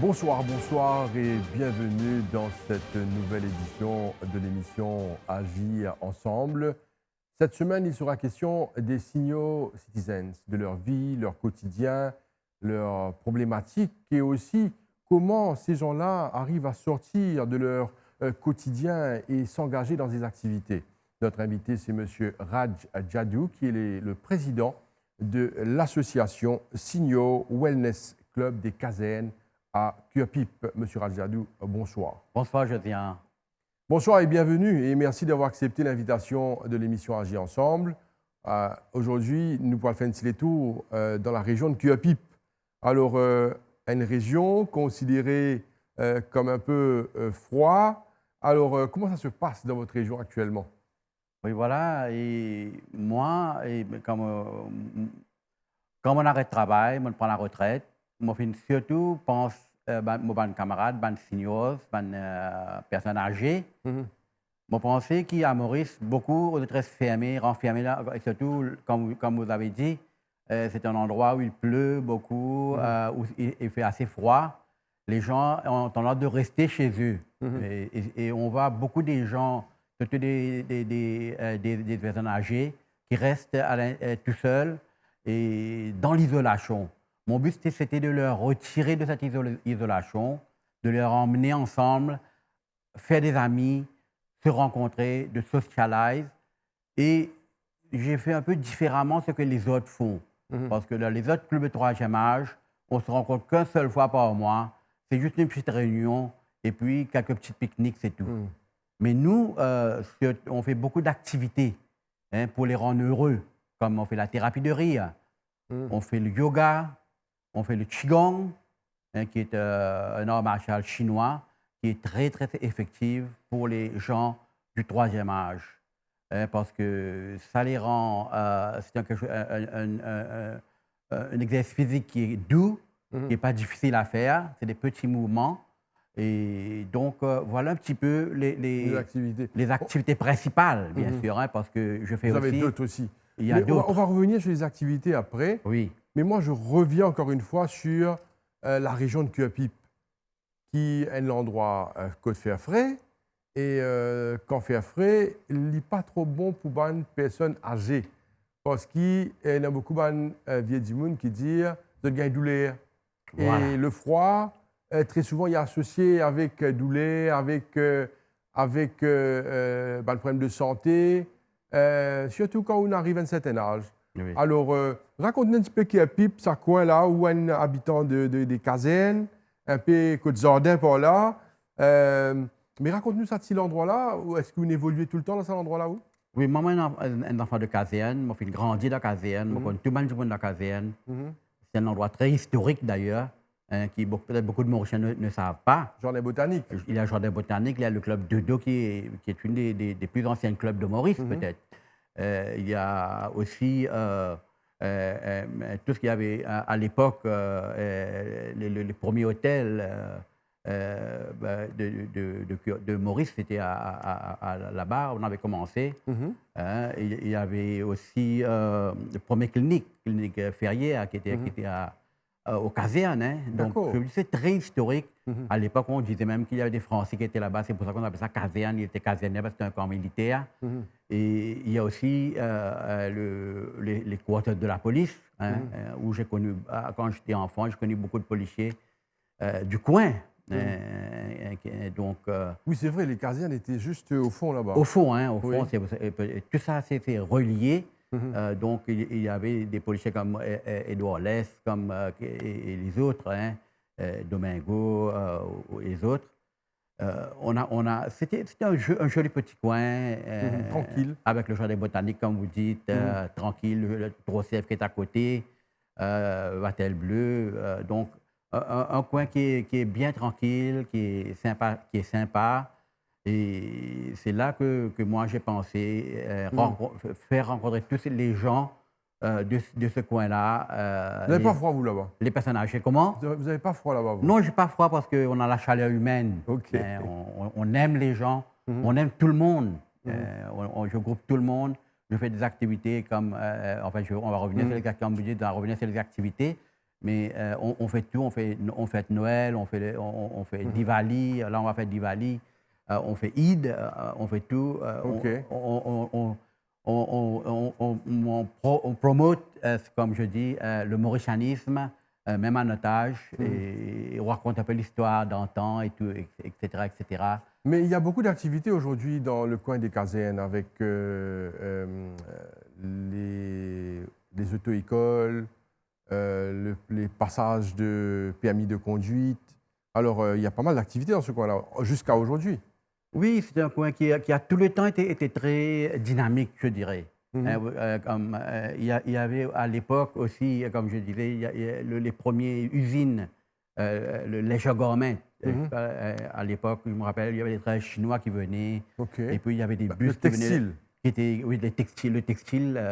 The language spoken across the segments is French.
Bonsoir, bonsoir et bienvenue dans cette nouvelle édition de l'émission Agir ensemble. Cette semaine, il sera question des senior citizens, de leur vie, leur quotidien, leurs problématiques et aussi comment ces gens-là arrivent à sortir de leur quotidien et s'engager dans des activités. Notre invité, c'est M. Raj Jadou, qui est le président de l'association Senior Wellness Club des Casernes à Curepipe. Monsieur Rajadou, bonsoir. Bonsoir, Josiane. Bonsoir et bienvenue et merci d'avoir accepté l'invitation de l'émission Agir ensemble. Aujourd'hui, nous pourrons faire un petit tour dans la région de Curepipe. Alors, une région considérée comme un peu froid. Alors, comment ça se passe dans votre région actuellement? Oui, voilà. Et moi, quand on arrête de travail, on prend la retraite, moi, surtout pense mon camarade, mon seniors, mon personnes âgées. Moi, pensais qu'à Maurice, beaucoup de très fermés, renfermés là, et surtout, comme vous avez dit, c'est un endroit où il pleut beaucoup, où il fait assez froid. Les gens ont tendance de rester chez eux. Et on voit beaucoup des gens, surtout des personnes âgées, qui restent tout seuls et dans l'isolation. Mon but, c'était de leur retirer de cette isolation, de leur emmener ensemble, faire des amis, se rencontrer, de socialiser. Et j'ai fait un peu différemment ce que les autres font. Parce que dans les autres clubs de troisième âge, on se rencontre qu'une seule fois par mois. C'est juste une petite réunion et puis quelques petits pique-niques, c'est tout. Mais nous, on fait beaucoup d'activités pour les rendre heureux, comme on fait la thérapie de rire, on fait le yoga, on fait le qigong, qui est un art martial chinois, qui est très, très effectif pour les gens du troisième âge. Parce que ça les rend... c'est un exercice physique qui est doux, qui n'est pas difficile à faire. C'est des petits mouvements. Et donc, voilà un petit peu les activités principales, bien sûr, parce que je fais Vous aussi... avez d'autres aussi. Il y a d'autres. On va revenir sur les activités après. Oui. Mais moi, je reviens encore une fois sur la région de Curepipe, qui est un endroit côte faire frais. Et quand faire frais, il n'est pas trop bon pour une personne âgée. Parce qu'il y a beaucoup de vieux du monde qui disent de gagner douleur. Voilà. Et le froid, très souvent, il est associé avec douleur, avec le problème de santé, surtout quand on arrive à un certain âge. Oui. Alors, raconte-nous un petit peu qui est Pipe, ça coin là, où un habitant des casernes, un peu Côte Jardin par là. Mais raconte-nous ça, petit endroit-là, où est-ce que vous évoluez tout le temps dans cet endroit-là où? Oui, moi, un enfant de caserne, moi, j'ai grandi dans la caserne, moi, tout le monde dans la caserne. C'est un endroit très historique d'ailleurs, qui peut-être beaucoup de Mauriciens ne savent pas. Jardin botanique. Il y a le jardin botanique, il y a le club Dodo qui est une des plus anciens clubs de Maurice, peut-être. Il y a aussi tout ce qu'il y avait à l'époque, les premiers hôtels de Maurice, c'était là-bas, on avait commencé. Il y avait aussi le premier clinique ferrière qui était aux casernes. Donc, c'est très historique. À l'époque, on disait même qu'il y avait des Français qui étaient là-bas. C'est pour ça qu'on appelait ça caserne. Il était casernier parce que c'était un camp militaire. Et il y a aussi les quartiers de la police, où j'ai connu, quand j'étais enfant, j'ai connu beaucoup de policiers du coin. Donc, oui, c'est vrai, les casernes étaient juste au fond là-bas. Au fond, Oui. tout ça c'était relié. Donc, il y avait des policiers comme Édouard Less, comme et les autres, Domingo et les autres. C'était un joli petit coin. Tranquille. Avec le jardin botanique, comme vous dites, tranquille, le Trocève qui est à côté, Vatel Bleu. Donc, un coin qui est bien tranquille, qui est sympa. Et c'est là que moi j'ai pensé faire rencontrer tous les gens de ce coin-là. Vous n'avez pas froid, vous, là-bas? Les personnes âgées. Comment? Vous n'avez pas froid là-bas, vous? Non, je n'ai pas froid parce qu'on a la chaleur humaine. OK. On aime les gens, on aime tout le monde. Je groupe tout le monde. Je fais des activités comme... enfin, on va revenir sur les activités, revenir sur les activités. Mais on fait tout, on fête Noël, on fait Diwali, là on va faire Diwali, on fait Eid, on fait tout. OK. On promote, comme je dis, le mauricianisme, même à notre âge, et on raconte un peu l'histoire d'antan et tout, etc., etc. Mais il y a beaucoup d'activités aujourd'hui dans le coin des casernes avec les auto-écoles, les passages de permis de conduite. Alors, il y a pas mal d'activités dans ce coin-là, jusqu'à aujourd'hui. Oui, c'est un coin qui a tout le temps été très dynamique, je dirais. Mhm. Il y avait à l'époque aussi, comme je disais, il y a les premières usines, le Leisure Gourmet. Mhm. À l'époque, je me rappelle, il y avait des travailleurs chinois qui venaient, OK. et puis il y avait des Le bus qui venaient, textile. qui étaient, oui, le textile,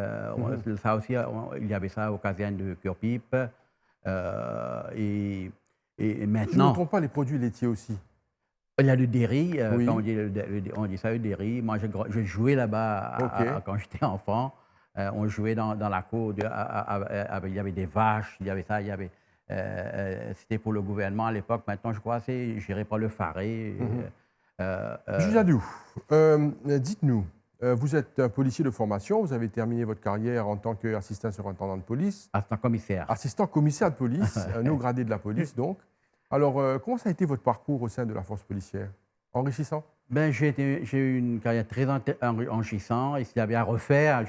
ça aussi, il y avait ça aux casernes de Cure-Pipe. Et, et Si je ne me maintenant, trompe pas, les produits laitiers aussi. il y a le dairy, Oui. quand on dit ça, le dairy. Moi, je jouais là-bas OK. quand j'étais enfant. On jouait dans la cour, il y avait des vaches, il y avait ça, c'était pour le gouvernement à l'époque. Maintenant, je crois que c'est géré par le Faré. Mhm. Euh, Jules euh, Adou, dites-nous, vous êtes un policier de formation, vous avez terminé votre carrière en tant qu'assistant surintendant de police, Assistant commissaire. assistant commissaire de police, un haut gradé de la police donc. Alors, comment ça a été votre parcours au sein de la force policière? Enrichissant? Ben, j'ai eu une carrière très enrichissante, et s'il y avait à refaire,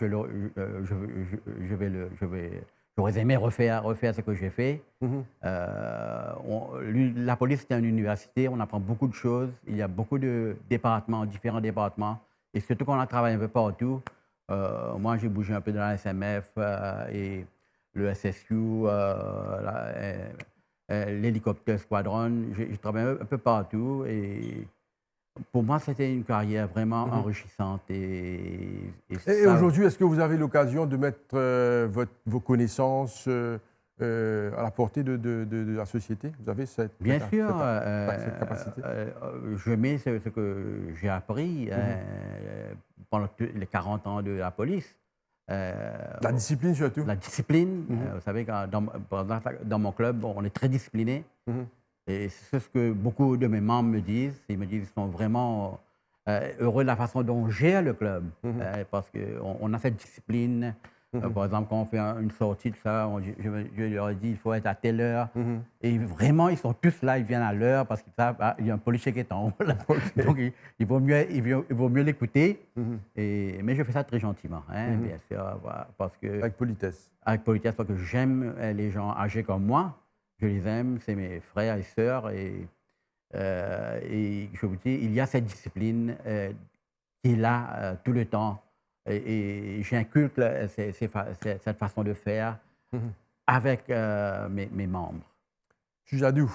j'aurais aimé refaire ce que j'ai fait. Mhm. La police, c'est une université, on apprend beaucoup de choses. Il y a beaucoup de départements, différents départements, et surtout qu'on a travaillé un peu partout. Moi, j'ai bougé un peu dans la SMF et le SSU, l'hélicoptère squadron. J'ai travaillé un peu partout, et pour moi, c'était une carrière vraiment Mhm. enrichissante. Et Et ça, aujourd'hui, est-ce que vous avez l'occasion de mettre vos connaissances à la portée de la société? Vous avez bien sûr, cette capacité? je mets ce que j'ai appris Mhm. pendant les 40 ans de la police. La discipline surtout? La discipline, Mhm. vous savez, dans mon club, on est très discipliné. Mhm. Et c'est ce que beaucoup de mes membres me disent. Ils me disent qu'ils sont vraiment heureux de la façon dont on gère le club. Mhm. Parce qu'on a cette discipline. Mhm. Par exemple, quand on fait une sortie de ça, je leur dis il faut être à telle heure. Mhm. Et vraiment, ils sont tous là, ils viennent à l'heure parce qu'ils savent il y a un policier qui est en haut. Là. OK. Donc, il vaut mieux l'écouter. Mhm. Mais je fais ça très gentiment, hein, Mhm. bien sûr, voilà, parce que, Avec politesse. avec politesse, parce que j'aime les gens âgés comme moi. Je les aime, c'est mes frères et sœurs. Et je vous dis, il y a cette discipline qui est là tout le temps. Et j'inculque cette façon de faire Mhm. avec mes membres. Jadou,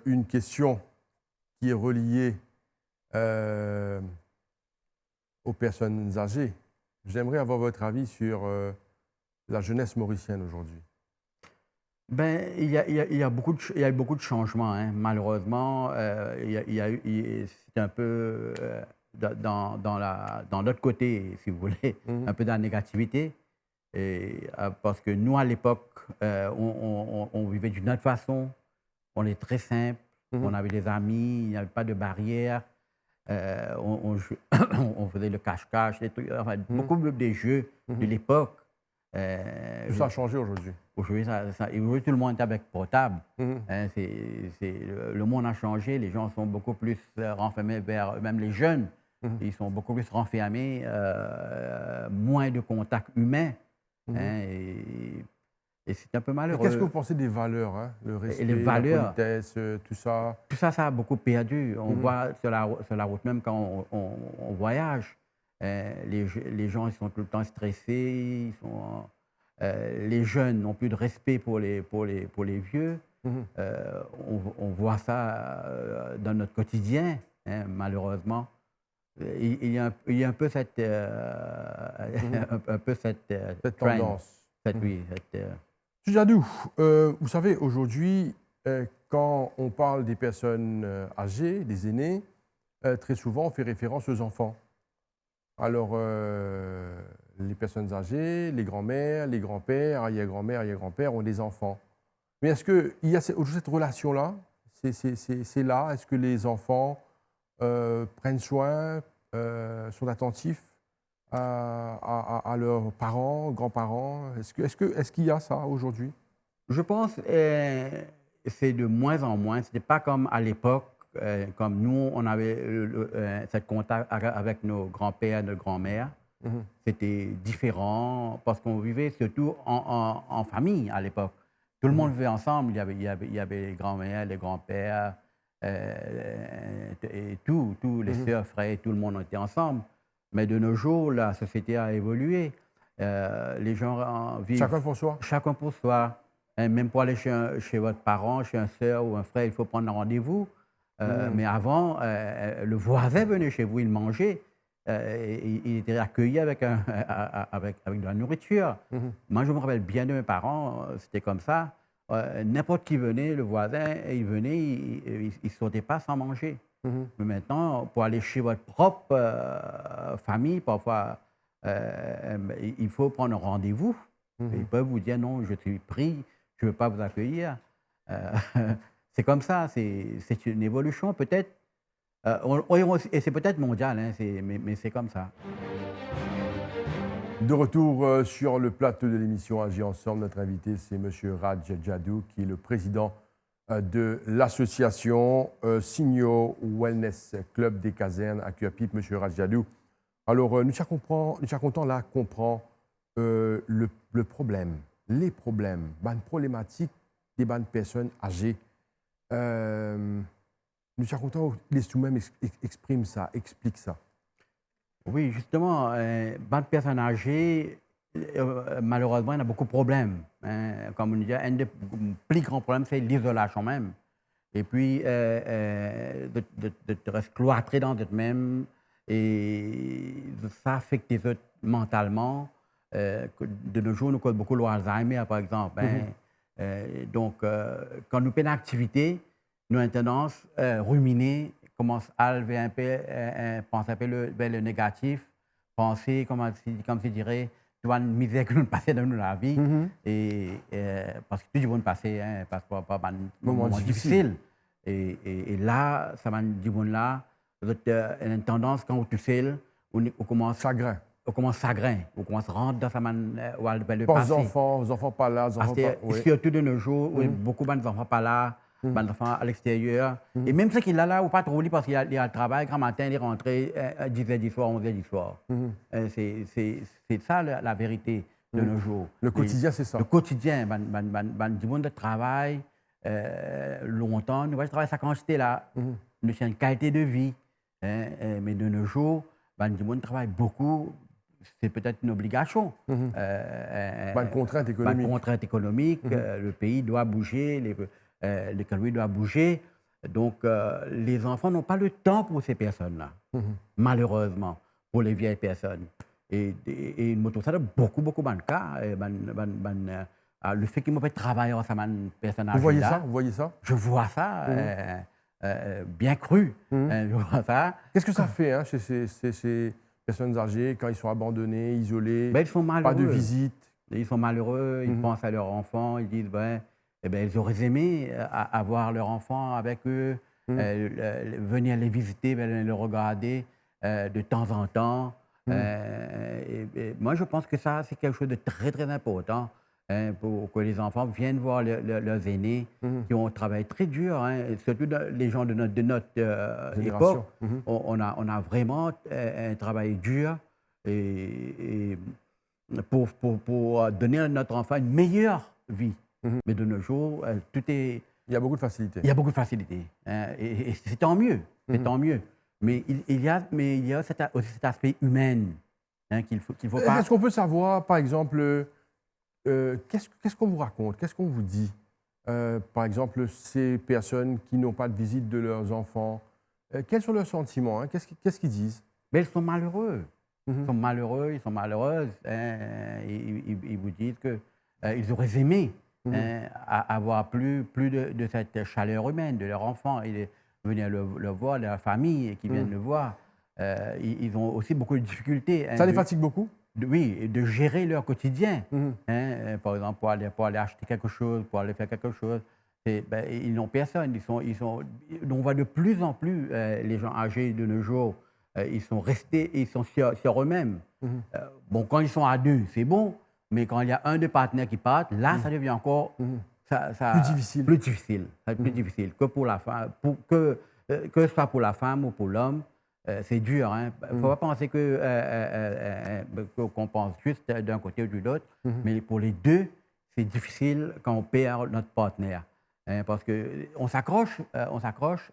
une question qui est reliée aux personnes âgées. J'aimerais avoir votre avis sur la jeunesse mauricienne aujourd'hui. Ben, il y a beaucoup de changements, hein. Malheureusement, c'est un peu dans l'autre côté, si vous voulez, Mhm. un peu dans la négativité. Parce que nous, à l'époque, on vivait d'une autre façon. On est très simple. Mhm. On avait des amis, il n'y avait pas de barrière. On faisait le cache-cache, des trucs, enfin, Mhm. beaucoup des jeux de Mhm. l'époque. Tout ça a changé aujourd'hui. Aujourd'hui, et aujourd'hui, tout le monde est avec portable. Mhm. Hein, le monde a changé, les gens sont beaucoup plus renfermés vers, même les jeunes, Mhm. ils sont beaucoup plus renfermés, moins de contact humain. Mhm. Hein, et c'est un peu Et qu'est-ce que vous malheureux. pensez des valeurs, hein? Le Et les respect, la valeurs, politesse, tout ça? tout ça, ça a beaucoup perdu. On Mhm. voit sur la route, même quand on voyage, les gens ils sont tout le temps stressés, les jeunes n'ont plus de respect pour les vieux. Mhm. On voit ça dans notre quotidien, hein, malheureusement. Il y a un peu cette, Mhm. un peu cette Cette trend, tendance. Mhm. oui, Jadou, vous savez, aujourd'hui, quand on parle des personnes âgées, des aînés, très souvent on fait référence aux enfants. Alors, les personnes âgées, les grands-mères, les grands-pères, arrière-grand-mères, arrière-grands-pères ont des enfants. Mais est-ce qu'il y a aujourd'hui cette relation-là? C'est là? Est-ce que les enfants prennent soin, sont attentifs à leurs parents, grands-parents? Est-ce qu'il y a ça aujourd'hui? Je pense c'est de moins en moins. Ce n'était pas comme à l'époque, comme nous, on avait ce contact avec nos grands-pères, nos grands-mères. Mhm. C'était différent parce qu'on vivait surtout en famille à l'époque. Tout le monde vivait ensemble. Il y avait les grands-mères, les grands-pères, et tous les sœurs, frères, tout le monde était ensemble. Mais de nos jours, la société a évolué. Les gens vivent Chacun pour soi? chacun pour soi. Même pour aller chez votre parent, chez un sœur ou un frère, il faut prendre un rendez-vous. Mais avant, le voisin venait chez vous, il mangeait. Il était accueilli avec de la nourriture. Mhm. Moi, je me rappelle bien de mes parents, c'était comme ça. N'importe qui venait, le voisin, il venait, il ne sortait pas sans manger. Mhm. Mais maintenant, pour aller chez votre propre famille, parfois, il faut prendre un rendez-vous. Mhm. Ils peuvent vous dire non, je suis pris, je ne veux pas vous accueillir. Euh, c'est comme ça, c'est une évolution peut-être. Et c'est peut-être mondial, hein, mais c'est comme ça. De retour sur le plateau de l'émission Agir ensemble, notre invité c'est M. Raj Jadou, qui est le président de l'association Signo Wellness Club des Casernes à Cuapip. M. Raj Jadou, alors nous sommes contents là comprendre le problème, les problèmes, les problématiques des bonnes personnes âgées. Nous sommes contents que les sous-mêmes expriment ça, expliquent ça. Oui, justement, bonnes personnes âgées, malheureusement, il y a beaucoup de problèmes. Hein. Comme on dit, un des plus grands problèmes, c'est l'isolation même. Et puis, de te rester cloîtré dans toi-même, et ça affecte les autres mentalement. De nos jours, nous connaissons beaucoup l'Alzheimer, par exemple. Hein. Donc, quand nous faisons une activité, nous avons tendance à ruminer, commence à lever un peu, penser un peu vers le négatif, penser, comme tu dirais, tu vois une misère que nous passons dans la vie, parce que tout le monde passe, hein, passe par un moment difficile. Et là, ça va dire là, une tendance quand tu sais, on commence chagrin. On commence chagrin, on commence à rentrer dans sa manière, le passé. Aux enfants pas là, les enfants pas. Oui. Surtout de nos jours, où beaucoup d'enfants pas là, d'enfants à l'extérieur. Et même ceux qui sont là, ou pas trop parce qu'il y a le travail, grand matin, il est rentré à 10h du soir, 11h du soir. C'est ça la vérité de nos jours. Le quotidien, c'est ça. Le quotidien, du monde de travail, longtemps, nous travaillons sa quantité là, nous avons une qualité de vie. Mais de nos jours, du monde travaille beaucoup. C'est peut-être une obligation. Une contrainte économique. Une contrainte économique. Le pays doit bouger, l'économie doit bouger. Donc, les enfants n'ont pas le temps pour ces personnes-là, malheureusement, pour les vieilles personnes. Et ça a beaucoup de cas. Le fait qu'ils m'ont fait travailler ensemble avec une personne âgée. Vous voyez ça? Je vois ça, bien cru. Je vois ça. Qu'est-ce que ça fait hein, chez ces personnes âgées, quand ils sont abandonnés, isolés, ils sont malheureux. Pas de visite? Ils sont malheureux, ils pensent à leurs enfants, ils disent ils auraient aimé avoir leur enfant avec eux, venir les visiter, les regarder de temps en temps. Moi, je pense que ça, c'est quelque chose de très, très important. Hein, pour que les enfants viennent voir leurs aînés qui ont travaillé très dur, hein, surtout les gens de notre époque. On a vraiment travaillé dur et pour donner à notre enfant une meilleure vie. Mais de nos jours, tout est... Il y a beaucoup de facilité. Il y a beaucoup de facilité. Hein, et c'est tant mieux. C'est tant mieux. Mais il y a aussi cet aspect humain hein, qu'il faut pas... Est-ce qu'on peut savoir, par exemple... qu'est-ce qu'on vous raconte? Qu'est-ce qu'on vous dit? Par exemple, ces personnes qui n'ont pas de visite de leurs enfants, quels sont leurs sentiments hein? Qu'est-ce qu'ils disent? Mais ils sont malheureux. Ils sont malheureux, ils sont malheureuses. Hein? Ils vous disent qu'ils auraient aimé avoir plus de cette chaleur humaine de leur enfant. Ils venir le voir, leur famille qui viennent le voir. ils ont aussi beaucoup de difficultés. Ça les fatigue beaucoup? Oui, de gérer leur quotidien. Mhm. Par exemple, pour aller acheter quelque chose, pour aller faire quelque chose. Ils n'ont personne. On voit de plus en plus les gens âgés de nos jours, ils sont restés, ils sont sur eux-mêmes. Mhm. Bon, quand ils sont à deux, c'est bon, mais quand il y a un des partenaires qui part, là, ça devient encore Plus difficile. plus difficile. Plus difficile que pour la femme, que ce soit pour la femme ou pour l'homme. C'est dur. Il ne faut pas penser qu'on pense juste d'un côté ou de l'autre, mais pour les deux, c'est difficile quand on perd notre partenaire. Parce qu'on s'accroche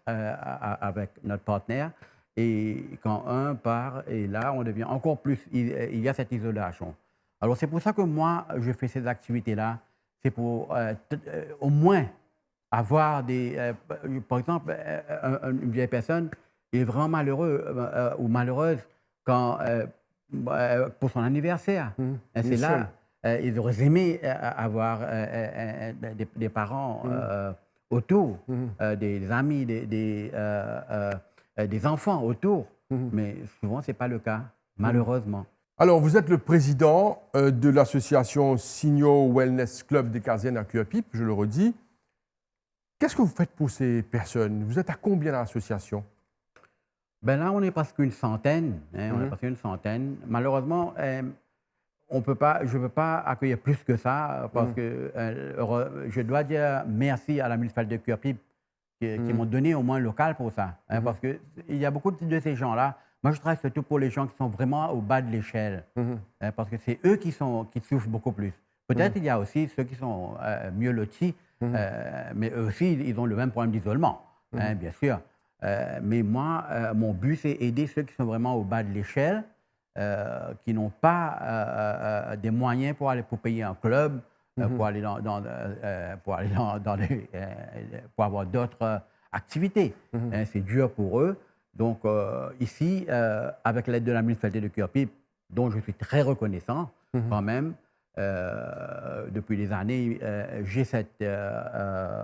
avec notre partenaire, et quand un part, et là, on devient encore plus, il y a cette isolation. Alors, c'est pour ça que moi, je fais ces activités-là. C'est pour au moins avoir par exemple, une vieille personne est vraiment malheureux ou malheureuse quand, pour son anniversaire. C'est là, ils auraient aimé avoir des parents autour, des amis, des enfants autour. Mais souvent, ce n'est pas le cas, malheureusement. Alors, vous êtes le président de l'association Signo Wellness Club des Carziennes à Cuapip, je le redis. Qu'est-ce que vous faites pour ces personnes? Vous êtes à combien dans l'association? Ben là, on est presque une centaine. On est presque une centaine. Malheureusement, je ne peux pas accueillir plus que ça parce que je dois dire merci à la municipalité de Cuapip qui m'ont donné au moins un local pour ça. Parce qu'il y a beaucoup de ces gens-là. Moi, je travaille surtout pour les gens qui sont vraiment au bas de l'échelle. Parce que c'est eux qui souffrent beaucoup plus. Peut-être il y a aussi ceux qui sont mieux lotis, mais eux aussi, ils ont le même problème d'isolement, bien sûr. Mais moi, mon but, c'est aider ceux qui sont vraiment au bas de l'échelle, qui n'ont pas des moyens pour payer un club, pour avoir d'autres activités. C'est dur pour eux. Donc, ici, avec l'aide de la municipalité de Cuapip, dont je suis très reconnaissant quand même, depuis des années, j'ai cet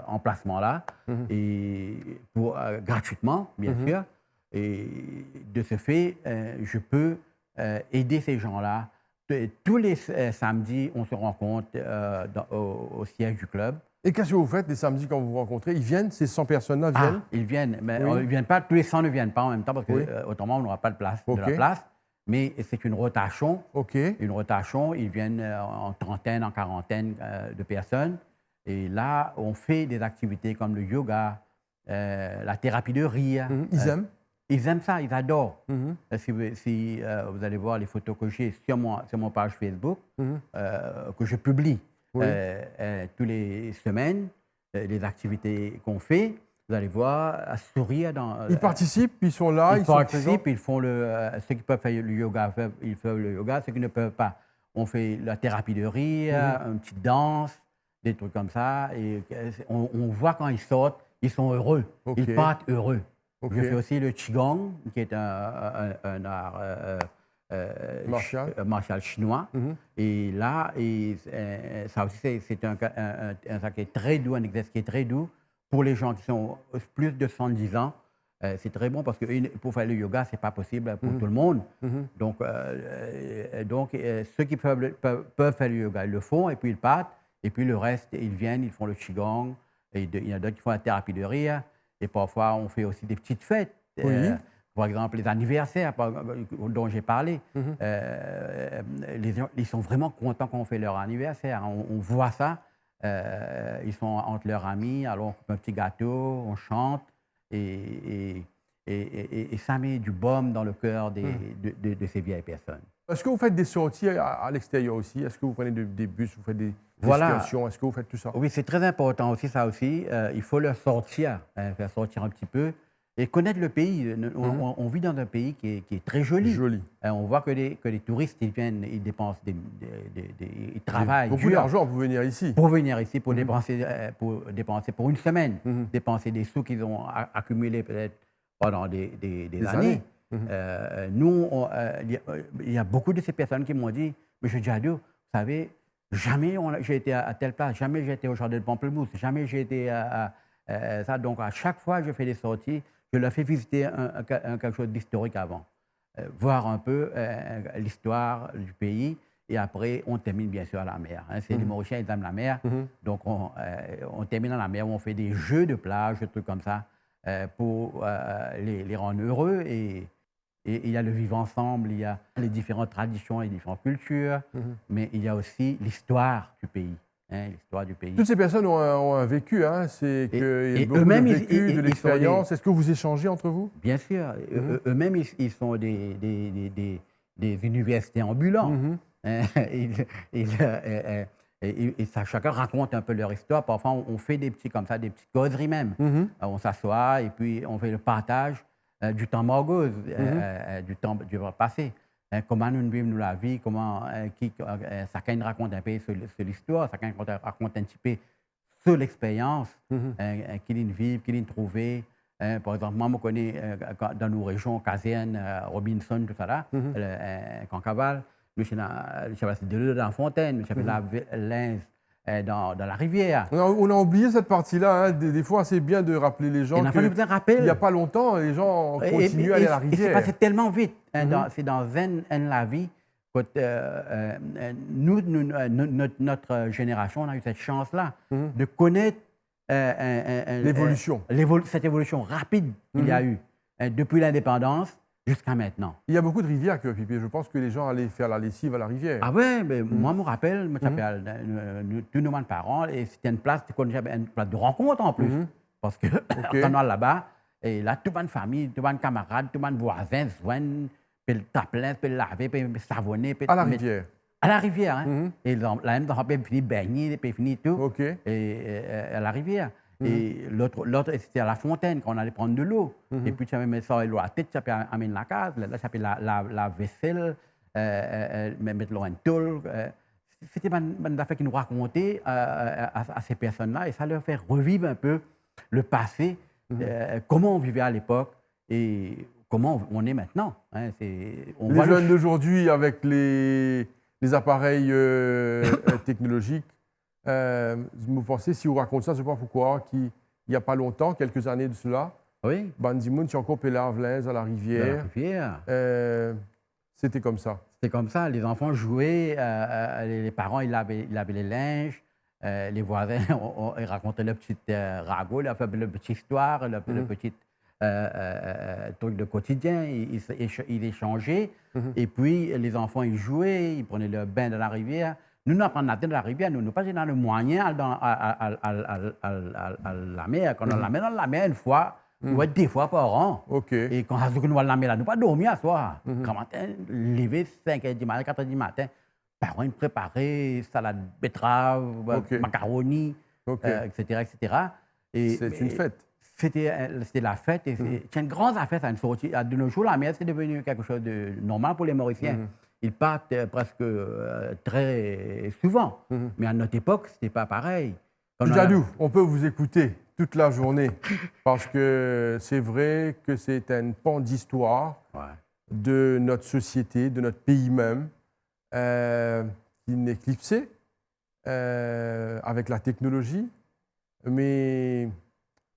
emplacement-là, et gratuitement, bien sûr. Et de ce fait, je peux aider ces gens-là. Tous les samedis, on se rencontre au siège du club. Et qu'est-ce que vous faites les samedis quand vous vous rencontrez? Ils viennent, ces 100 personnes-là viennent? Ils viennent, mais ils viennent pas, tous les 100 ne viennent pas en même temps parce que autrement, on n'aura pas de la place. Mais c'est une rotation. Une rotation, ils viennent en trentaine, en quarantaine de personnes. Et là, on fait des activités comme le yoga, la thérapie de rire. Ils aiment? Ils aiment ça, ils adorent. Si vous allez voir les photos que j'ai sur mon page Facebook, que je publie tous les semaines, les activités qu'on fait, vous allez voir, à sourire. Ils participent, ils sont là, ils participent, ils font ceux qui peuvent faire le yoga, ils font le yoga, ceux qui ne peuvent pas, on fait la thérapie de rire, une petite danse, des trucs comme ça. Et on voit quand ils sortent, ils sont heureux, ils partent heureux. Je fais aussi le Qigong, qui est un art martial chinois. Et là, ça aussi, c'est un qui est très doux, un exercice qui est très doux pour les gens qui sont plus de 110 ans. C'est très bon parce que pour faire le yoga, ce n'est pas possible pour tout le monde. Donc, ceux qui peuvent faire le yoga, ils le font et puis ils partent. Et puis le reste, ils viennent, ils font le Qigong. Et il y en a d'autres qui font la thérapie de rire. Et parfois, on fait aussi des petites fêtes. Par exemple, les anniversaires dont j'ai parlé. Les gens, ils sont vraiment contents quand on fait leur anniversaire. On voit ça. Ils sont entre leurs amis, alors on coupe un petit gâteau, on chante. Et ça met du baume dans le cœur de ces vieilles personnes. Est-ce que vous faites des sorties à l'extérieur aussi? Est-ce que vous prenez des bus, vous faites des excursions? Est-ce que vous faites tout ça? Oui, c'est très important aussi, ça aussi. Il faut leur sortir, faire sortir un petit peu et connaître le pays. On vit dans un pays qui est très joli. On voit que les touristes, ils viennent, ils dépensent, ils travaillent beaucoup d'argent pour venir ici. Pour venir ici, pour dépenser pour une semaine, dépenser des sous qu'ils ont accumulés peut-être pendant des années. Nous, il y a beaucoup de ces personnes qui m'ont dit, « Monsieur Diadio, vous savez, jamais j'ai été à telle place, jamais j'ai été au jardin de Pamplemousse, jamais j'ai été à ça. » Donc, à chaque fois que je fais des sorties, je leur fais visiter quelque chose d'historique avant. voir un peu l'histoire du pays. Et après, on termine bien sûr à la mer. Hein. Les Mauriciens, ils aiment la mer. Donc, on termine à la mer, on fait des jeux de plage, des trucs comme ça, pour les rendre heureux. Et il y a le vivre ensemble, il y a les différentes traditions, les différentes cultures, mais il y a aussi l'histoire du pays. Hein, l'histoire du pays. Toutes ces personnes ont un vécu, hein, c'est qu'il y a beaucoup eux-mêmes, de vécu, de l'expérience. Est-ce que vous échangez entre vous? Bien sûr. Eux-mêmes, ils sont des universités ambulants. Hein, et ça, chacun raconte un peu leur histoire. Parfois, on fait des petits comme ça, des petites causeries même. On s'assoit et puis on fait le partage du temps morgose, du temps passé. Comment nous vivons la vie, comment chacun raconte un peu sur l'histoire, chacun raconte un petit peu sur l'expérience qu'il vit, qu'il trouve. Par exemple, moi, je connais dans nos régions, Caserne, Robinson, tout ça là, Cancavale. Je suis de l'eau dans la fontaine, je suis la linge dans la rivière. On a oublié cette partie-là. Hein. Des fois, c'est bien de rappeler les gens qu'il n'y a pas longtemps, les gens continuent à aller à la rivière. Et c'est passé tellement vite. C'est dans la vie. Notre génération, on a eu cette chance-là de connaître l'évolution. Cette évolution rapide qu'il y a eu depuis l'indépendance jusqu'à maintenant. Il y a beaucoup de rivières, Pipi. Je pense que les gens allaient faire la lessive à la rivière. Ah ouais, mais moi, je me rappelle, tous nos parents, et c'était une place de rencontre en plus. Parce que quand on est là-bas, et là, toute ma famille, toute ma camarade, tout mon voisin, peut taper, peut laver, peut savonner. À la rivière. À la rivière, hein. Et là, on peut finir baigner, peut finir tout. Et à la rivière. Et l'autre, c'était à la fontaine, quand on allait prendre de l'eau. Et puis, tu avais mis ça à la tête, tu avais amené la case, là, tu avais la vaisselle, mettre l'eau en tôle. C'était une affaire qui nous racontait à ces personnes-là, et ça leur fait revivre un peu le passé, comment on vivait à l'époque et comment on est maintenant. Hein. Les jeunes d'aujourd'hui, avec les appareils technologiques, vous pensez, si vous racontez ça, je ne sais pas pourquoi, qu'il n'y a pas longtemps, quelques années de cela, Bandimoun, tu as encore Pélarvlins à la rivière. C'était comme ça. C'était comme ça. Les enfants jouaient, les parents, ils lavaient les linges, les voisins, ils racontaient le petit ragot, la petite histoire, le petit truc de quotidien. Ils échangeaient. Et puis, les enfants, ils jouaient, ils prenaient le bain dans la rivière. Nous, nous prenons la tête de la rivière, nous pas dans le moyen à la mer. Quand on la met dans la mer une fois, nous va deux fois par an. Et quand nous va la mer là, nous pas dormir à soir. Quand matin, lever 5h du matin, 4h du matin, parents préparer salade betterave, macaroni, etc. C'est une fête. C'était la fête. C'est une grande affaire, ça, une sortie. De nos jours, la mer, c'est devenu quelque chose de normal pour les Mauriciens. Ils partent presque très souvent. Mais à notre époque, ce n'était pas pareil. Djadou, on peut vous écouter toute la journée parce que c'est vrai que c'est un pan d'histoire de notre société, de notre pays même, qui n'est éclipsé avec la technologie. Mais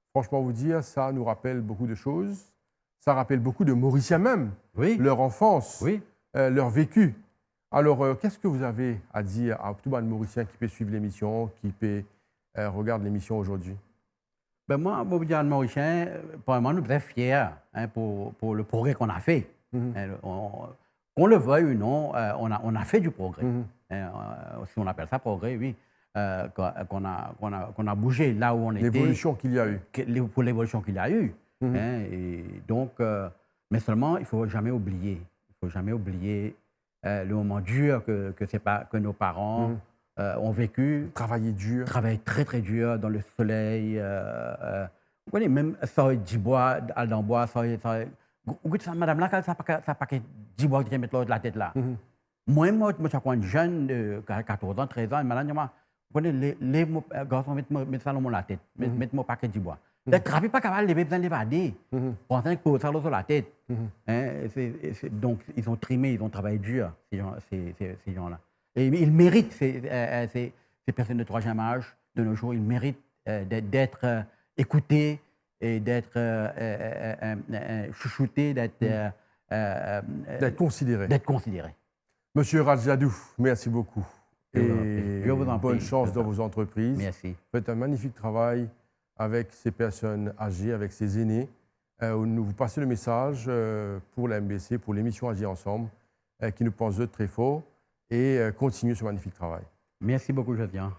franchement, vous dire, ça nous rappelle beaucoup de choses. Ça rappelle beaucoup de Mauriciens même, leur enfance. Leur vécu. Alors, qu'est-ce que vous avez à dire à tout le monde mauricien qui peut suivre l'émission, qui peut regarder l'émission aujourd'hui? Ben moi, je dire mauricien, vraiment, nous sommes fiers pour le progrès qu'on a fait. Qu'on le veuille ou non, on a fait du progrès. Si on appelle ça progrès, oui. Qu'on a bougé là où on était. L'évolution qu'il y a eu. Pour l'évolution qu'il y a eu. Et donc, mais seulement, il ne faut jamais oublier. Il ne faut jamais oublier le moment dur que nos parents ont vécu. Travailler dur. Travailler très, très dur dans le soleil. Vous connaissez, même ça, du bois, dans le bois, ça, madame là, ça n'a pas que du bois qui met la tête là. Moi, je suis un jeune de 14 ans, 13 ans, et madame, vous connaissez, les garçons mettent ça dans la tête, mettent mon paquet de bois. Le travail pas capable de l'évader. Pour ça sur la tête. Donc, ils ont trimé, ils ont travaillé dur, ces gens-là. Et ils méritent, ces personnes de troisième âge, de nos jours, ils méritent d'être écoutés et d'être chouchoutés, d'être D'être considéré. d'être considérés. Monsieur Rajadou, merci beaucoup. Je vous en prie. Bonne chance dans vos entreprises. Merci. Faites un magnifique travail avec ces personnes âgées, avec ces aînés. Vous passez le message pour la MBC, pour l'émission Agir ensemble, qui nous pense d'eux très fort et continue ce magnifique travail. Merci beaucoup, Josiane.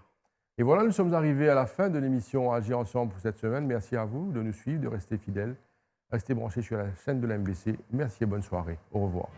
Et voilà, nous sommes arrivés à la fin de l'émission Agir ensemble pour cette semaine. Merci à vous de nous suivre, de rester fidèles. Restez branchés sur la chaîne de la MBC. Merci et bonne soirée. Au revoir.